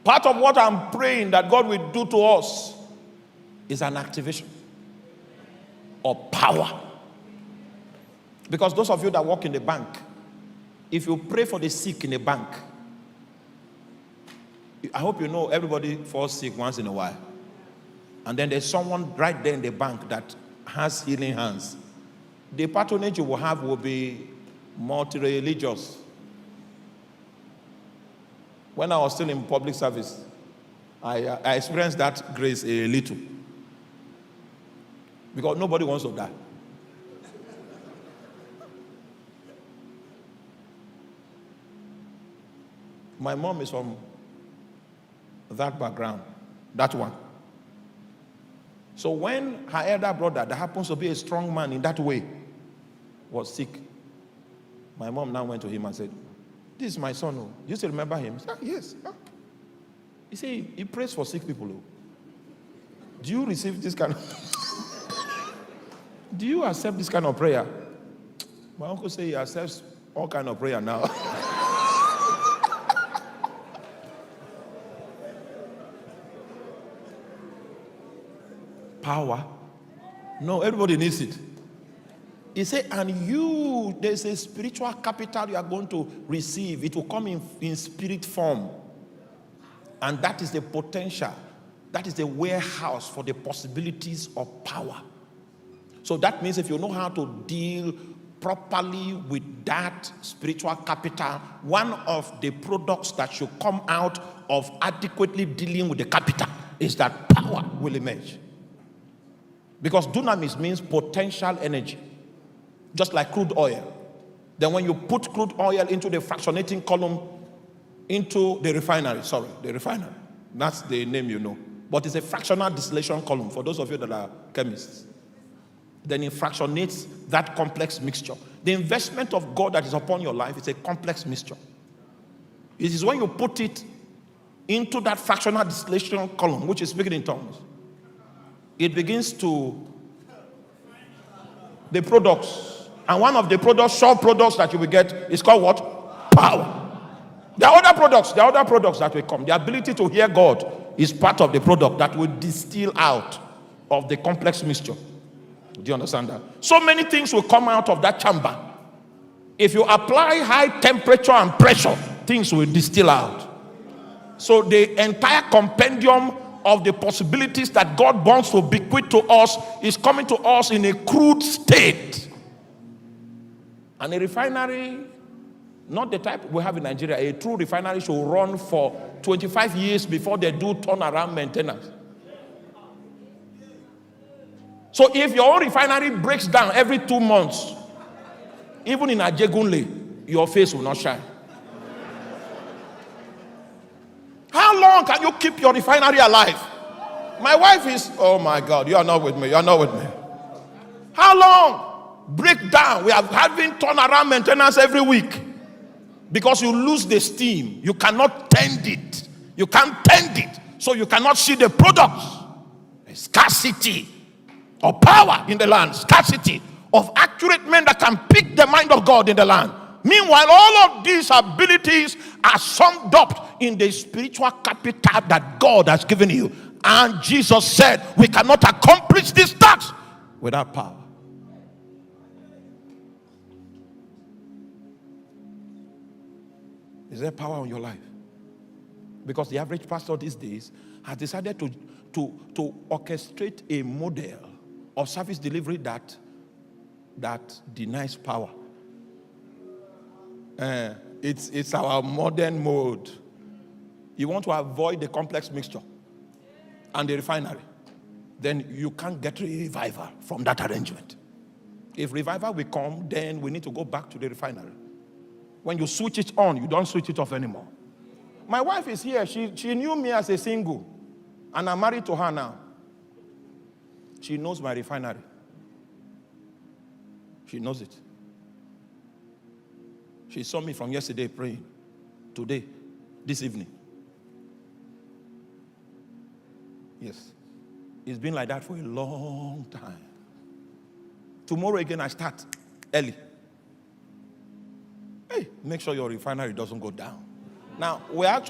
Part of what I'm praying that God will do to us is an activation of power. Because those of you that work in the bank, if you pray for the sick in the bank, I hope you know everybody falls sick once in a while. And then there's someone right there in the bank that has healing hands. The patronage you will have will be multi-religious. When I was still in public service, I experienced that grace a little. Because nobody wants to die. My mom is from that background, that one. So when her elder brother, that happens to be a strong man in that way, was sick, my mom now went to him and said, "This is my son. Oh. You still remember him?" He said, "Yes." He said, he prays for sick people. Oh. Do you receive this kind of... Do you accept this kind of prayer? My uncle said he accepts all kind of prayer now. Power. No, everybody needs it. He said, and you, there's a spiritual capital you are going to receive. It will come in spirit form. And that is the potential. That is the warehouse for the possibilities of power. So that means if you know how to deal properly with that spiritual capital, one of the products that should come out of adequately dealing with the capital is that power will emerge. Because dunamis means potential energy, just like crude oil. Then when you put crude oil into the fractionating column, into the refinery, that's the name you know. But it's a fractional distillation column for those of you that are chemists. Then it fractionates that complex mixture. The investment of God that is upon your life is a complex mixture. It is when you put it into that fractional distillation column, which is speaking in tongues, it begins to, the products, and one of the products, short products that you will get is called what? Power. There are other products that will come. The ability to hear God is part of the product that will distill out of the complex mixture. Do you understand that? So many things will come out of that chamber. If you apply high temperature and pressure, things will distill out. So the entire compendium of the possibilities that God wants to bequeath to us is coming to us in a crude state. And a refinery, not the type we have in Nigeria, a true refinery should run for 25 years before they do turnaround maintenance. So if your own refinery breaks down every 2 months, even in Ajegunle, your face will not shine. How long can you keep your refinery alive? My wife is, oh my God, you are not with me. You are not with me. How long? Break down. We are having turnaround maintenance every week because you lose the steam. You cannot tend it. You can't tend it. So you cannot see the products. There's scarcity of power in the land. Scarcity of accurate men that can pick the mind of God in the land. Meanwhile, all of these abilities are summed up in the spiritual capital that God has given you. And Jesus said, we cannot accomplish this task without power. Is there power in your life? Because the average pastor these days has decided to orchestrate a model of service delivery that denies power. It's our modern mode. You want to avoid the complex mixture and the refinery, then you can't get revival from that arrangement. If revival will come, then we need to go back to the refinery. When you switch it on, you don't switch it off anymore. My wife is here. She knew me as a single, and I'm married to her now. She knows my refinery. She knows it. She saw me from yesterday praying. Today, this evening. Yes. It's been like that for a long time. Tomorrow again, I start early. Hey, make sure your refinery doesn't go down. Now, we're actually